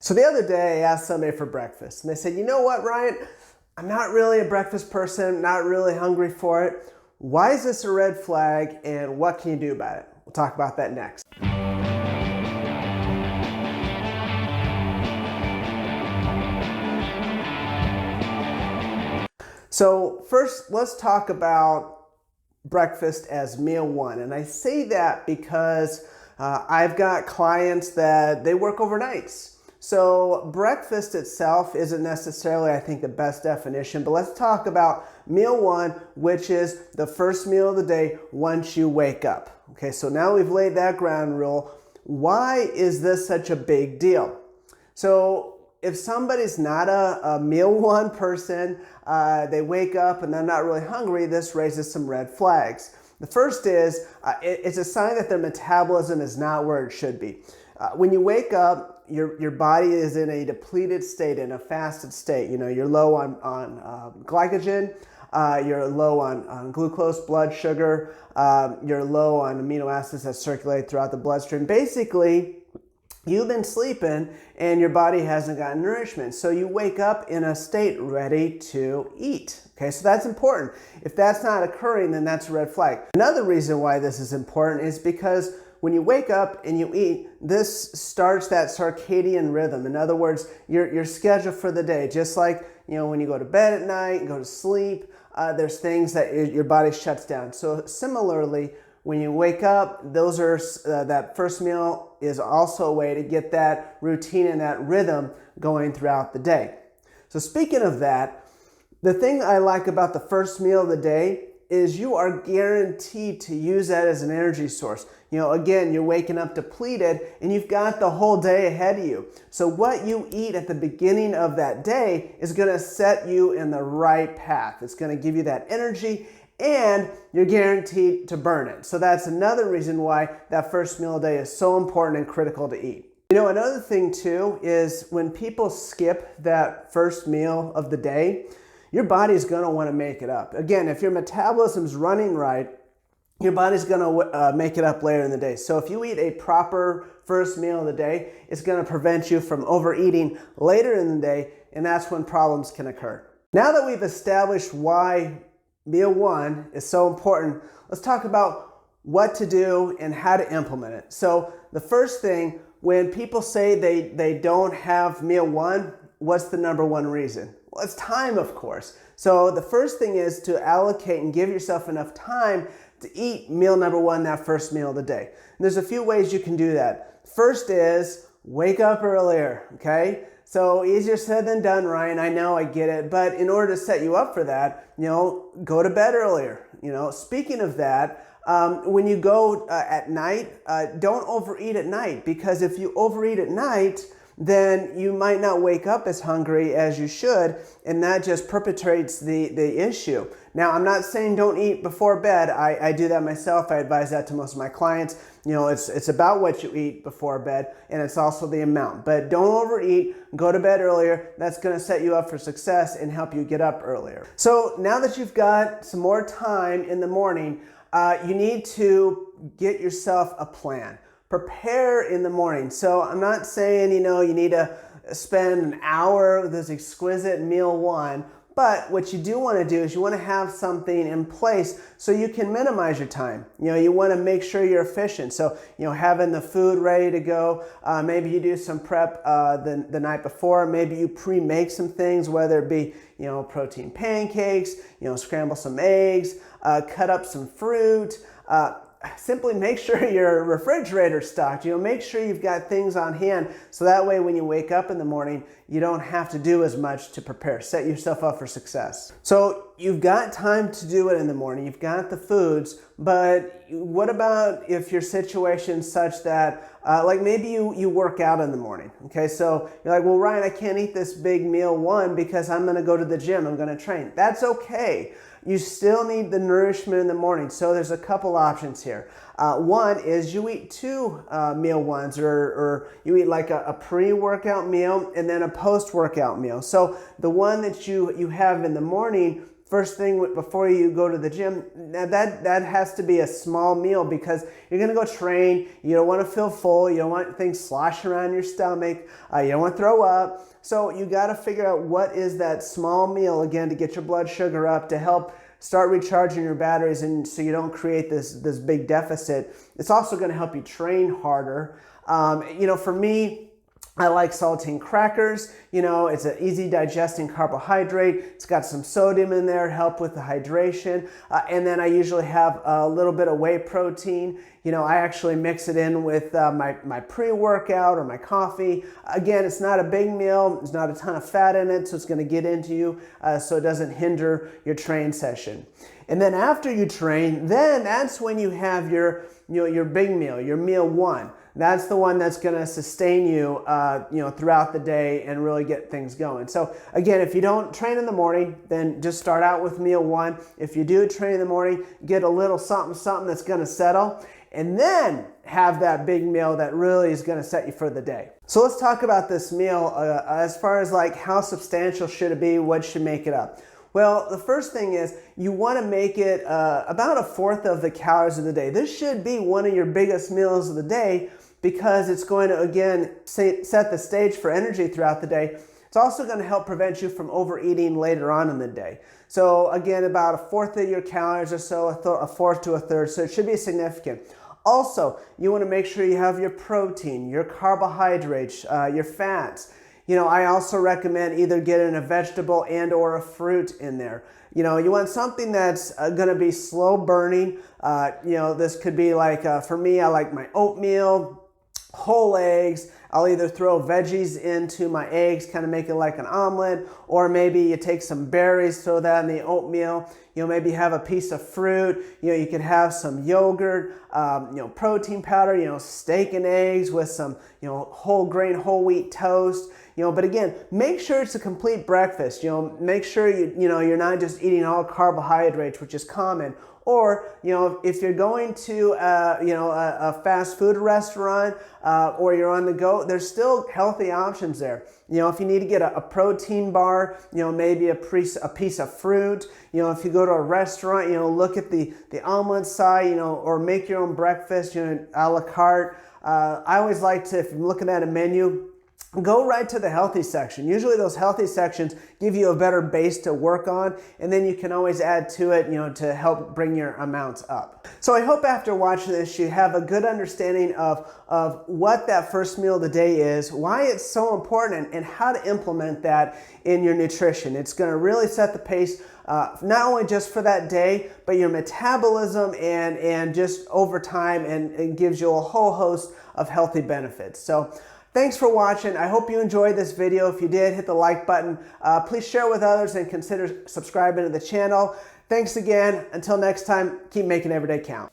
So the other day I asked somebody for breakfast and they said, you know what, Ryan, I'm not really a breakfast person, not really hungry for it. Why is this a red flag and what can you do about it? We'll talk about that next. So first, let's talk about breakfast as meal one. And I say that because I've got clients that they work overnights. So breakfast itself isn't necessarily, I think, the best definition, but let's talk about meal one, which is the first meal of the day once you wake up. Okay, so now we've laid that ground rule. Why is this such a big deal? So if somebody's not a meal one person, they wake up and they're not really hungry, this raises some red flags. The first is, it's a sign that their metabolism is not where it should be. When you wake up, your body is in a depleted state, in a fasted state. You know, you're low on glycogen, you're low on glucose, blood sugar, you're low on amino acids that circulate throughout the bloodstream. Basically, you've been sleeping and your body hasn't gotten nourishment. So you wake up in a state ready to eat. Okay, so that's important. If that's not occurring, then that's a red flag. Another reason why this is important is because when you wake up and you eat, this starts that circadian rhythm. In other words, your schedule for the day. Just like, you know, when you go to bed at night, go to sleep, there's things that your body shuts down. So similarly, when you wake up, those are that first meal is also a way to get that routine and that rhythm going throughout the day. So speaking of that, the thing I like about the first meal of the day is you are guaranteed to use that as an energy source. You know, again, you're waking up depleted and you've got the whole day ahead of you. So what you eat at the beginning of that day is going to set you in the right path. It's going to give you that energy and you're guaranteed to burn it. So that's another reason why that first meal of the day is so important and critical to eat. You know, another thing too is when people skip that first meal of the day, your body's going to want to make it up. Again, if your metabolism's running right, your body's going to make it up later in the day. So if you eat a proper first meal of the day, it's going to prevent you from overeating later in the day, and that's when problems can occur. Now that we've established why meal one is so important, let's talk about what to do and how to implement it. So the first thing, when people say they don't have meal one, what's the number one reason? Well, it's time, of course. So the first thing is to allocate and give yourself enough time to eat meal number one, that first meal of the day. And there's a few ways you can do that. First is wake up earlier, okay? So easier said than done, Ryan. I know, I get it. But in order to set you up for that, you know, go to bed earlier. You know, speaking of that, when you go at night, don't overeat at night, because if you overeat at night, then you might not wake up as hungry as you should, and that just perpetuates the issue. Now, I'm not saying don't eat before bed. I do that myself. I advise that to most of my clients. You know, it's about what you eat before bed, and it's also the amount. But don't overeat. Go to bed earlier. That's going to set you up for success and help you get up earlier. So now that you've got some more time in the morning, you need to get yourself a plan. Prepare in the morning. So I'm not saying, you know, you need to spend an hour with this exquisite meal one, but what you do want to do is you want to have something in place so you can minimize your time. You know, you want to make sure you're efficient. So, you know, having the food ready to go, maybe you do some prep the night before, maybe you pre-make some things, whether it be, you know, protein pancakes, you know, scramble some eggs, cut up some fruit, simply make sure your refrigerator's stocked. You know, make sure you've got things on hand so that way when you wake up in the morning, you don't have to do as much to prepare. Set yourself up for success. So you've got time to do it in the morning. You've got the foods, but what about if your situation's such that like maybe you work out in the morning, okay? So you're like, well, Ryan, I can't eat this big meal one because I'm going to go to the gym. I'm going to train. That's okay. You still need the nourishment in the morning. So there's a couple options here. One is you eat two meal ones, or you eat like a pre-workout meal and then a post-workout meal. So the one that you have in the morning first thing before you go to the gym, that has to be a small meal because you're gonna go train. You don't want to feel full. You don't want things sloshing around your stomach. You don't want to throw up. So you got to figure out what is that small meal, again, to get your blood sugar up, to help start recharging your batteries, and so you don't create this big deficit. It's also going to help you train harder. For me, I like saltine crackers. It's an easy digesting carbohydrate. It's got some sodium in there, help with the hydration. And then I usually have a little bit of whey protein. I actually mix it in with my pre-workout or my coffee. Again, it's not a big meal. There's not a ton of fat in it, so it's going to get into you so it doesn't hinder your train session. And then after you train, then that's when you have your big meal, your meal one. That's the one that's going to sustain you, throughout the day and really get things going. So again, if you don't train in the morning, then just start out with meal one. If you do train in the morning, get a little something that's going to settle, and then have that big meal that really is going to set you for the day. So let's talk about this meal as far as like how substantial should it be, what should make it up. Well, the first thing is you want to make it about 1/4 of the calories of the day. This should be one of your biggest meals of the day because it's going to, again, set the stage for energy throughout the day. It's also going to help prevent you from overeating later on in the day. So again, about 1/4 of your calories or so, 1/4 to 1/3, so it should be significant. Also, you want to make sure you have your protein, your carbohydrates, your fats. I also recommend either getting a vegetable and or a fruit in there. You want something that's going to be slow burning. This could be like, for me, I like my oatmeal, whole eggs. I'll either throw veggies into my eggs, kind of make it like an omelet, or maybe you take some berries, throw that in the oatmeal. Maybe have a piece of fruit. You could have some yogurt, protein powder, steak and eggs with some, whole grain, whole wheat toast. But again, make sure it's a complete breakfast. Make sure you're not just eating all carbohydrates, which is common. Or, if you're going to, a fast food restaurant or you're on the go, there's still healthy options there. If you need to get a protein bar, maybe a piece of fruit. If you go to a restaurant, look at the omelet side, or make your own breakfast, a la carte. I always like to, if I'm looking at a menu, go right to the healthy section. Usually those healthy sections give you a better base to work on, and then you can always add to it, to help bring your amounts up. So I hope after watching this, you have a good understanding of what that first meal of the day is, why it's so important, and how to implement that in your nutrition. It's going to really set the pace, not only just for that day, but your metabolism and just over time, and gives you a whole host of healthy benefits. So thanks for watching. I hope you enjoyed this video. If you did, hit the like button. Please share with others and consider subscribing to the channel. Thanks again. Until next time, keep making every day count.